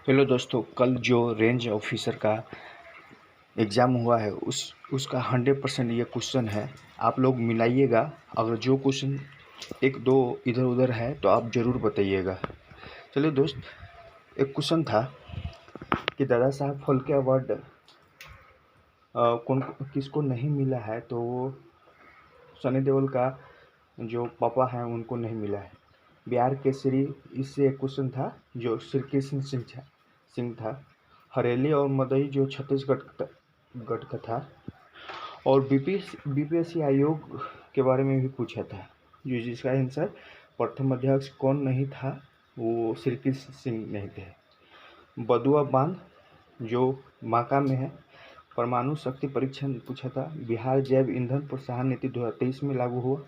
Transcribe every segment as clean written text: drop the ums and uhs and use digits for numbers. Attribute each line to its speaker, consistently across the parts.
Speaker 1: Hello दोस्तों, कल जो रेंज ऑफिसर का एग्ज़ाम हुआ है उसका 100% ये क्वेश्चन है। आप लोग मिलाइएगा। अगर जो क्वेश्चन एक दो इधर उधर है तो आप ज़रूर बताइएगा। चलिए दोस्त, एक क्वेश्चन था कि दादा साहब फाल्के अवार्ड कौन किसको नहीं मिला है, तो वो सनी देओल का जो पापा हैं उनको नहीं मिला है। बिहार केसरी इससे एक क्वेश्चन था जो श्री कृष्ण सिंह था। हरेली और मदई जो छत्तीसगढ़ गढ़ का था। और बीपीएससी आयोग के बारे में भी पूछा था, जो जिसका आंसर प्रथम अध्यक्ष कौन नहीं था, वो श्री कृष्ण सिंह नहीं थे। बदुआ बांध जो बांका में है, परमाणु शक्ति परीक्षण पूछा था। बिहार जैव ईंधन प्रोत्साहन नीति 2023 में लागू हुआ।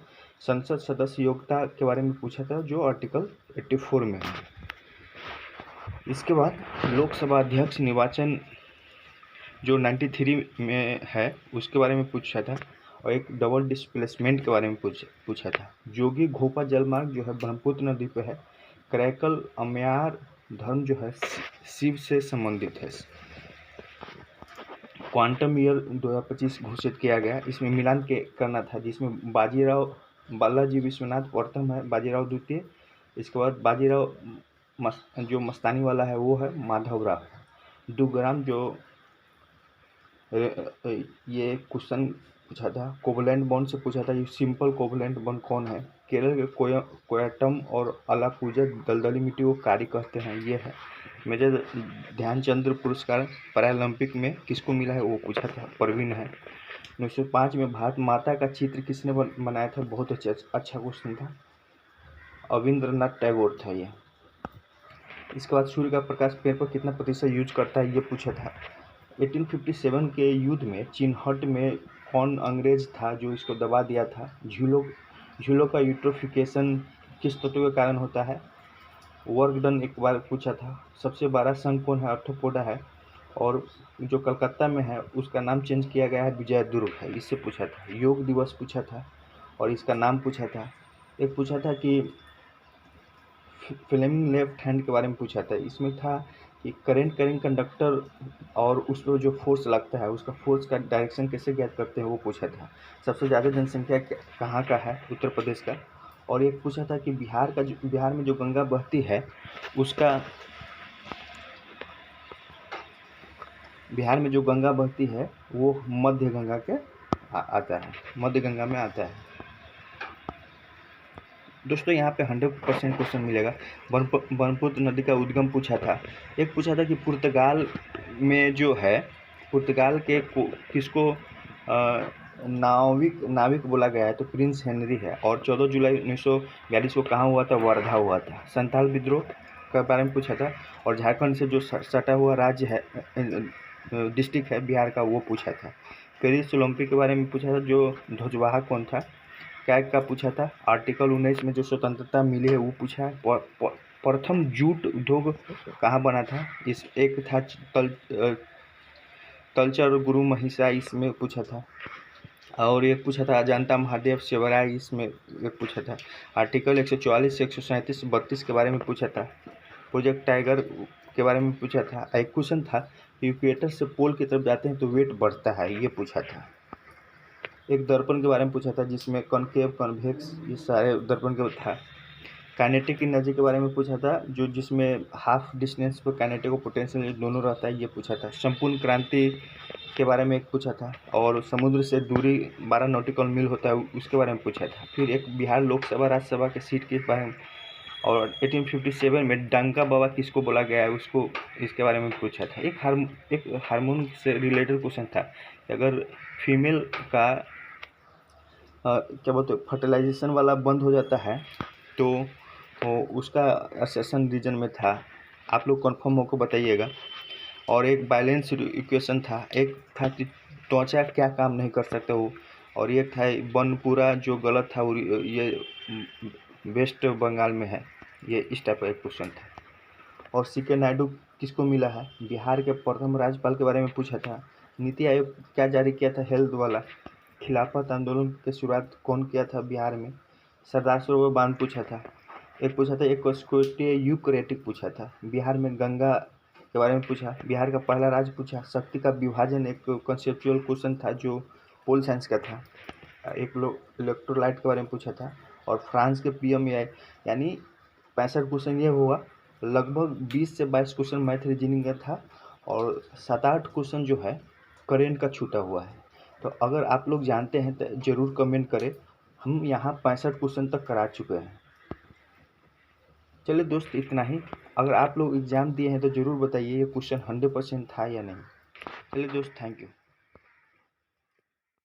Speaker 1: संसद सदस्य योग्यता के बारे में पूछा था, जो आर्टिकल 84 में है। इसके बाद लोकसभा अध्यक्ष निर्वाचन जो 93 में है उसके बारे में पूछा था। और एक डबल डिस्प्लेसमेंट के बारे में पूछा था। जोगी घोपा जलमार्ग जो है ब्रह्मपुत्र नदी पे है। करैकल अम्यार धर्म जो है शिव से संबंधित है। क्वांटम ईयर 2025 घोषित किया गया। इसमें मिलान के करना था, जिसमें बालाजी विश्वनाथ प्रथम है, बाजीराव द्वितीय। इसके बाद बाजीराव जो मस्तानी वाला है वो है माधवराव। दुग्राम जो ये क्वेश्चन पूछा था, कोवलेंट बॉन्ड से पूछा था। ये सिंपल कोवलेंट बॉन्ड कौन है? केरल के कोयटम और अलापुजा दलदली मिट्टी को कारी कहते हैं, ये है। मेजर ध्यानचंद पुरस्कार पैरालंपिक में किसको मिला है, वो पूछा था, परवीन है। 1905 में भारत माता का चित्र किसने बनाया था? बहुत अच्छा क्वेश्चन था, रविंद्रनाथ टैगोर था ये। इसके बाद सूर्य का प्रकाश पेड़ पर कितना प्रतिशत यूज करता है, ये पूछा था। 1857 के युद्ध में चिनहट में कौन अंग्रेज था जो इसको दबा दिया था? झूलों का यूट्रोफिकेशन किस तत्व के कारण होता है? वर्क डन एक बार पूछा था। सबसे बड़ा संघ कौन है? आर्थ्रोपोडा है। और जो कलकत्ता में है उसका नाम चेंज किया गया है, विजय दुर्ग है, इससे पूछा था। योग दिवस पूछा था और इसका नाम पूछा था। एक पूछा था कि फ्लेमिंग लेफ्ट हैंड के बारे में पूछा था। इसमें था कि करेंट कंडक्टर और उस पर जो फोर्स लगता है उसका फोर्स का डायरेक्शन कैसे ज्ञात करते हैं, वो पूछा था। सबसे ज़्यादा जनसंख्या कहाँ का है? उत्तर प्रदेश का। और एक पूछा था कि बिहार में जो गंगा बहती है उसका बिहार में जो गंगा बहती है वो मध्य गंगा के आता है, मध्य गंगा में आता है। दोस्तों यहाँ पे 100% क्वेश्चन मिलेगा। ब्रह्मपुत्र नदी का उद्गम पूछा था। एक पूछा था कि पुर्तगाल में जो है, पुर्तगाल के किसको नाविक बोला गया है, तो प्रिंस हेनरी है। और 14 जुलाई 1942 को कहाँ हुआ था? वर्धा हुआ था। संथाल विद्रोह के बारे में पूछा था। और झारखंड से जो सटा हुआ राज्य है, डिस्ट्रिक्ट है बिहार का, वो पूछा था। पेरिस ओलंपिक के बारे में पूछा था, जो ध्वजवाहक कौन था? कैग का पूछा था। आर्टिकल 19 में जो स्वतंत्रता मिली है वो पूछा है। प्रथम जूट उद्योग कहाँ बना था? इस एक था तलचर गुरु महिषा, इसमें पूछा था। और एक पूछा था अजंता महादेव शिवराय, इसमें एक पूछा था। आर्टिकल 144 से 137 32 के बारे में पूछा था। प्रोजेक्ट टाइगर के बारे में पूछा था। एक क्वेश्चन था इक्वेटर से पोल की तरफ जाते हैं तो वेट बढ़ता है, ये पूछा था। एक दर्पण के बारे में पूछा था, जिसमें कॉनकेव कॉन्वेक्स ये सारे दर्पण के था। काइनेटिक एनर्जी के बारे में पूछा था, जो जिसमें हाफ डिस्टेंस पर काइनेटिक और पोटेंशियल दोनों रहता है, ये पूछा था। संपूर्ण क्रांति के बारे में एक पूछा था। और समुद्र से दूरी 12 नॉटिकल मील होता है, उसके बारे में पूछा था। फिर एक बिहार लोकसभा राज्यसभा के सीट के बारे में। और 1857 में डंका बाबा किसको बोला गया है, उसको इसके बारे में पूछा था। एक हार्मोन से रिलेटेड क्वेश्चन था, अगर फीमेल का क्या बोलते फर्टिलाइजेशन वाला बंद हो जाता है तो उसका असर्शन रीजन में था। आप लोग कंफर्म होकर बताइएगा। और एक बैलेंस इक्वेशन था। एक था कि त्वचा क्या काम नहीं कर सकता वो। और एक था बनपुरा जो गलत था, ये वेस्ट बंगाल में है, ये इस टाइप का एक क्वेश्चन था। और सीके नायडू किसको मिला है? बिहार के प्रथम राज्यपाल के बारे में पूछा था। नीति आयोग क्या जारी किया था? हेल्थ वाला। खिलाफत आंदोलन की शुरुआत कौन किया था बिहार में? सरदार सरोवर बांध पूछा था। एक पूछा था एक यूक्रेटिक पूछा था। बिहार में गंगा के बारे में पूछा, बिहार का पहला राज्य पूछा, शक्ति का विभाजन एक कंसेप्चुअल क्वेश्चन था जो पोल साइंस का था, एक लोग इलेक्ट्रोलाइट के बारे में पूछा था, और फ्रांस के पीएम यानी 65 क्वेश्चन ये हुआ। लगभग 20 से 22 क्वेश्चन मैथ रीजनिंग का था और 7-8 क्वेश्चन जो है करेंट का छूटा हुआ है। तो अगर आप लोग जानते हैं तो ज़रूर कमेंट करें, हम यहाँ 65 क्वेश्चन तक करा चुके हैं। चलिए दोस्त, इतना ही। अगर आप लोग एग्ज़ाम दिए हैं तो ज़रूर बताइए ये क्वेश्चन 100% था या नहीं। चलिए दोस्त, थैंक यू।